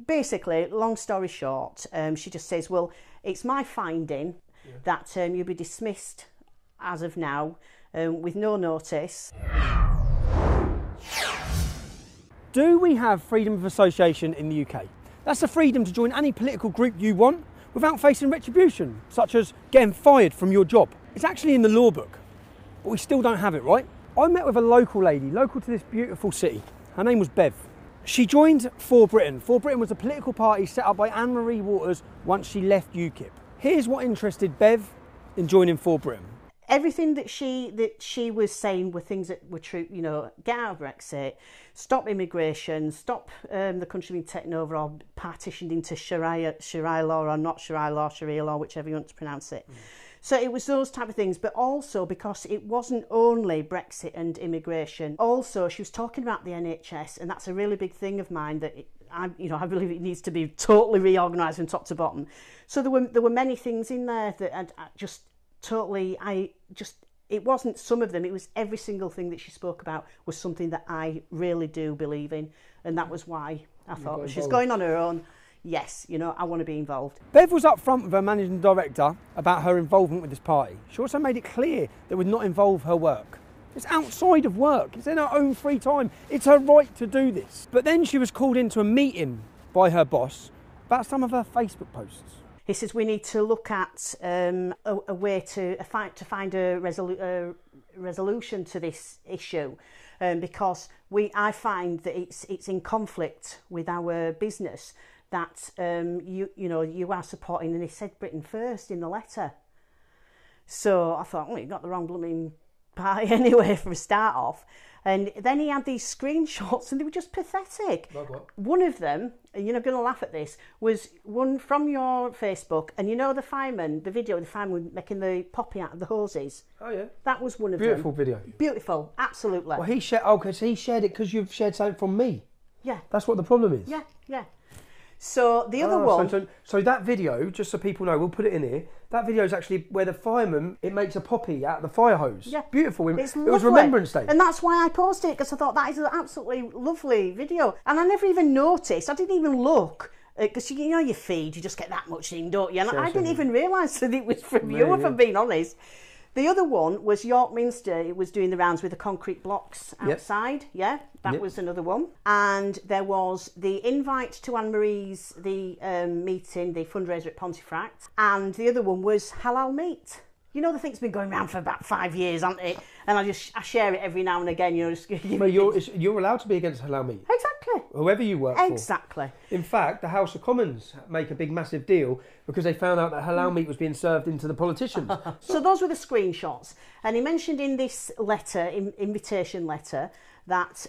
Basically, long story short, she just says, well, it's my finding that you'll be dismissed as of now with no notice. Do we have freedom of association in the UK? That's the freedom to join any political group you want without facing retribution, such as getting fired from your job. It's actually in the law book, but we still don't have it, right? I met with a local lady, local to this beautiful city. Her name was Bev. She joined For Britain. For Britain was a political party set up by Anne-Marie Waters once she left UKIP. Here's what interested Bev in joining For Britain. Everything that she was saying were things that were true, you know, get out of Brexit, stop immigration, stop the country being taken over or partitioned into Sharia law or not Sharia law, whichever you want to pronounce it. So it was those type of things, but also because it wasn't only Brexit and immigration. Also, she was talking about the NHS, and that's a really big thing of mine that I believe it needs to be totally reorganised from top to bottom. So there were many things in there that it wasn't some of them, it was every single thing that she spoke about was something that I really do believe in, and that was why I thought she's going on her own. Yes, you know, I want to be involved. Bev was up front with her managing director about her involvement with this party. She also made it clear that it would not involve her work. It's outside of work, it's in her own free time. It's her right to do this. But then she was called into a meeting by her boss about some of her Facebook posts. He says we need to look at a way to find a resolution to this issue, because I find that it's in conflict with our business that you are supporting, and he said Britain First in the letter. So I thought, well, you got the wrong blooming party anyway for a start off. And then he had these screenshots and they were just pathetic. Like what? One of them, and you're not going to laugh at this, was one from your Facebook, and you know the fireman, the video of the fireman making the poppy out of the hoses? Oh yeah. That was one of them. Beautiful video. Beautiful, absolutely. Well, he shared it because you've shared something from me. Yeah. That's what the problem is. Yeah. So the other one... So that video, just so people know, we'll put it in here, that video is actually where the fireman, it makes a poppy out of the fire hose. Yeah. Beautiful. It's it was Remembrance Day. And that's why I posted it, because I thought that is an absolutely lovely video. And I never even noticed, I didn't even look, because you know your feed, you just get that much in, don't you? And I didn't even realise that it was from you, if I'm being honest. The other one was York Minster. It was doing the rounds with the concrete blocks outside. Yep. Yeah, that was another one. And there was the invite to Anne-Marie's, the meeting, the fundraiser at Pontefract. And the other one was halal meat. You know, the thing's been going around for about 5 years, hasn't it? And I share it every now and again. You know, well, you're allowed to be against halal meat. Exactly. Whoever you work for. Exactly. In fact, the House of Commons make a big, massive deal because they found out that halal meat was being served into the politicians. So those were the screenshots. And he mentioned in this letter, invitation letter, that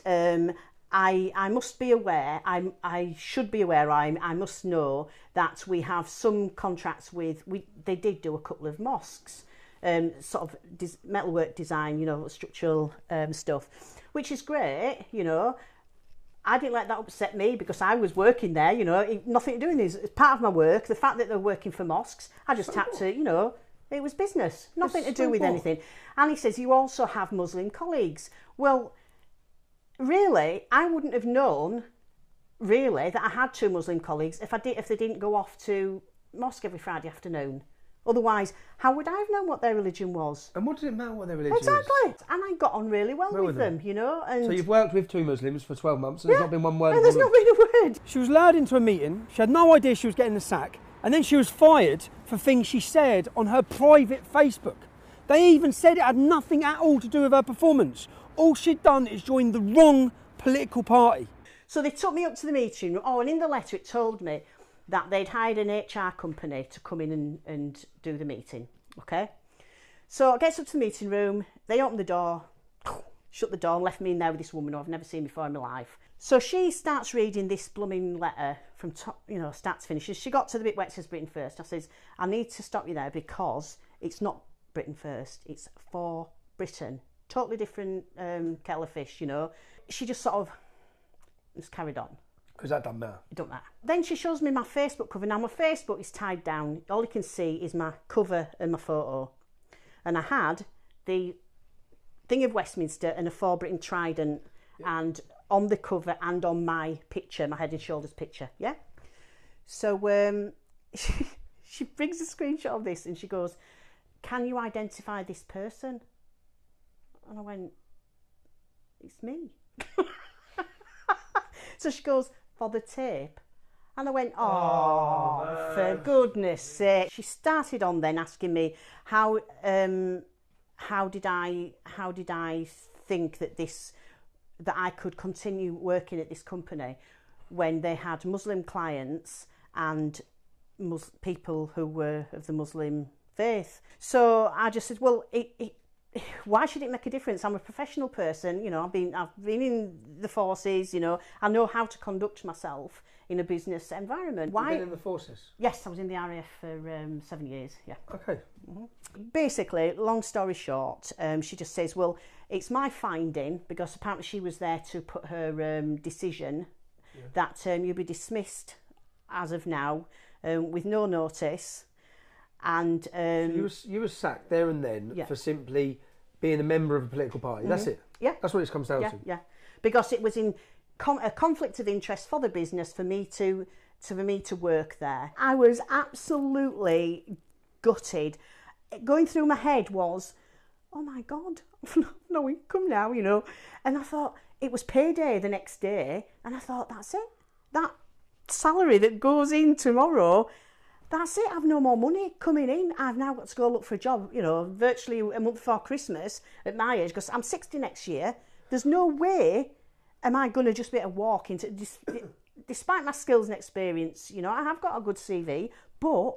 I must be aware, I should be aware, I must know that we have some contracts with, they did do a couple of mosques. Sort of metalwork design, you know, structural stuff, which is great, you know. I didn't let that upset me because I was working there, you know, nothing to do with this. It's part of my work. The fact that they're working for mosques, I just had to, you know, it was business, nothing to do with anything. And he says, you also have Muslim colleagues. Well, really, I wouldn't have known, really, that I had 2 Muslim colleagues if they didn't go off to mosque every Friday afternoon. Otherwise, how would I have known what their religion was? And what does it matter what their religion is? Exactly. And I got on really well with them, you know. And so you've worked with 2 Muslims for 12 months and there's not been one word? No, there's not been a word. She was lured into a meeting. She had no idea she was getting the sack. And then she was fired for things she said on her private Facebook. They even said it had nothing at all to do with her performance. All she'd done is join the wrong political party. So they took me up to the meeting room. Oh, and in the letter it told me that they'd hired an HR company to come in and do the meeting, okay? So I get up to the meeting room, they opened the door, shut the door, left me in there with this woman who I've never seen before in my life. So she starts reading this blooming letter from top, you know, start to finish. She got to the bit where it says Britain First. I says, I need to stop you there because it's not Britain First, it's For Britain. Totally different kettle of fish, you know. She just sort of just carried on. Because that doesn't matter. It don't matter. Then she shows me my Facebook cover. Now my Facebook is tied down. All you can see is my cover and my photo. And I had the thing of Westminster and a For Britain trident, and on the cover and on my picture, my head and shoulders picture, yeah? So she brings a screenshot of this and she goes, "Can you identify this person?" And I went, "It's me." So she goes, "For the tape." And I went, "Oh, for goodness sake." She started on then asking me how did I think that I could continue working at this company when they had Muslim clients and people who were of the Muslim faith. So I just said, well, why should it make a difference? I'm a professional person, you know, I've been in the forces, you know, I know how to conduct myself in a business environment. Why? You've been in the forces? Yes, I was in the RAF for 7 years, yeah. Okay. Mm-hmm. Basically, long story short, she just says, well, it's my finding, because apparently she was there to put her decision, that you'll be dismissed as of now with no notice. And so you were sacked there and then for simply being a member of a political party. That's it. Yeah, that's what it comes down to. Yeah, because it was in a conflict of interest for the business for me to work there. I was absolutely gutted. Going through my head was, oh my God, no income now, you know. And I thought, it was payday the next day, and I thought, that's it. That salary that goes in tomorrow, that's it. I've no more money coming in. I've now got to go look for a job, you know, virtually a month before Christmas at my age, because I'm 60 next year. There's no way am I going to just be able to walk into, despite my skills and experience, you know, I have got a good CV, but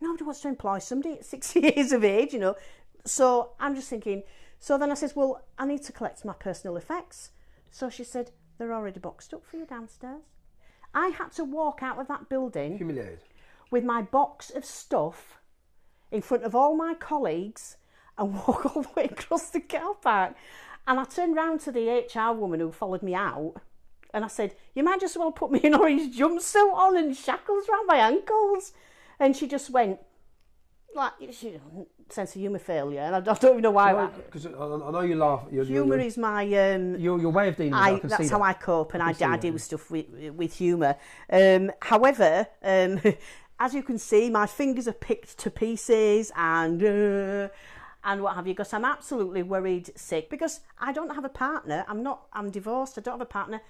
nobody wants to employ somebody at 60 years of age, you know. So I'm just thinking, so then I said, well, I need to collect my personal effects. So she said, they're already boxed up for you downstairs. I had to walk out of that building humiliated with my box of stuff in front of all my colleagues and walk all the way across the car park. And I turned round to the HR woman who followed me out and I said, you might just well put me an orange jumpsuit on and shackles round my ankles. And she just went, like, sense of humour failure, and I don't even know why. Because I know you laugh. Humour is my your way of dealing with it. That's how I cope, and I deal with stuff with humour. However, as you can see, my fingers are picked to pieces, and what have you? Because I'm absolutely worried sick. Because I don't have a partner. I'm divorced. I don't have a partner.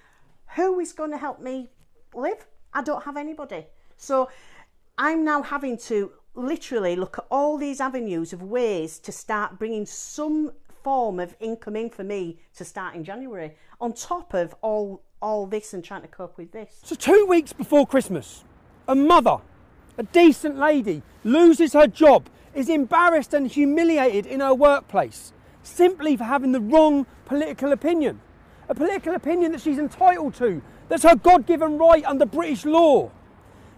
Who is going to help me live? I don't have anybody. So I'm now having to literally look at all these avenues of ways to start bringing some form of income in for me to start in January, on top of all this and trying to cope with this. So 2 weeks before Christmas, a mother, a decent lady, loses her job, is embarrassed and humiliated in her workplace simply for having the wrong political opinion. A political opinion that she's entitled to, that's her God-given right under British law.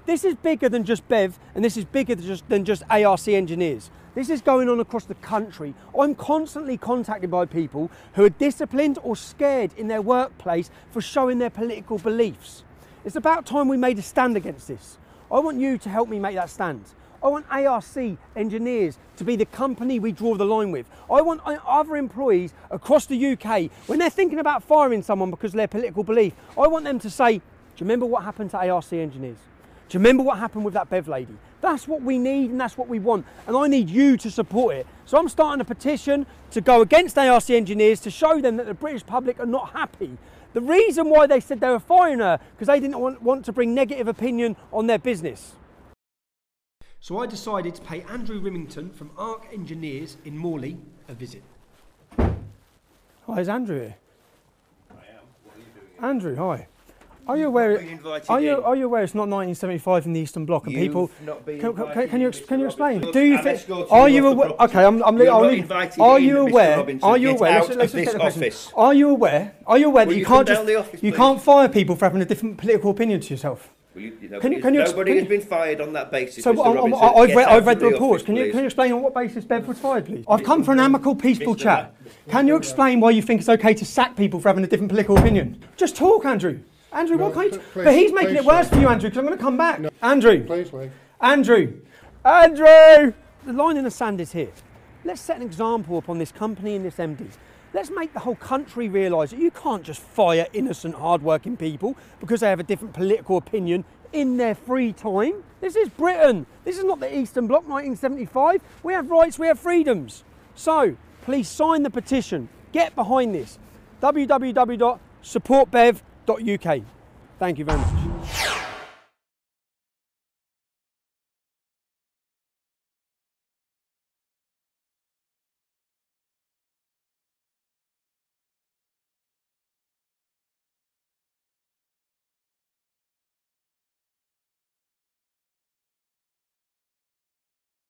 This is bigger than just Bev, and this is bigger than just ARC engineers. This is going on across the country. I'm constantly contacted by people who are disciplined or scared in their workplace for showing their political beliefs. It's about time we made a stand against this. I want you to help me make that stand. I want ARC engineers to be the company we draw the line with. I want other employees across the UK, when they're thinking about firing someone because of their political belief, I want them to say, do you remember what happened to ARC engineers? Do you remember what happened with that Bev lady? That's what we need and that's what we want. And I need you to support it. So I'm starting a petition to go against ARC engineers to show them that the British public are not happy. The reason why they said they were firing her, because they didn't want to bring negative opinion on their business. So I decided to pay Andrew Rimington from ARC Engineers in Morley a visit. Hi, is Andrew here? I am. What are you doing here? Andrew, hi. Are you aware? Are you aware it's not 1975 in the Eastern Bloc and people? Can you explain? Do you think? Are you aware? Okay, I'll leave. Are you aware? Are you aware? Let's just get the question. Are you aware? Are you aware that you can't fire people for having a different political opinion to yourself? Nobody has been fired on that basis. So I've read the reports. Can you explain on what basis Bev was fired, please? I've come for an amicable, peaceful chat. Can you explain why you think it's okay to sack people for having a different political opinion? Just talk, Andrew. Andrew, what can't you? But he's making it worse for you, Andrew, because I'm going to come back. No. Andrew. Please wait. Andrew. The line in the sand is here. Let's set an example upon this company and this MD. Let's make the whole country realise that you can't just fire innocent, hard-working people because they have a different political opinion in their free time. This is Britain. This is not the Eastern Bloc 1975. We have rights, we have freedoms. So please sign the petition. Get behind this. www.supportbev.uk. Thank you very much.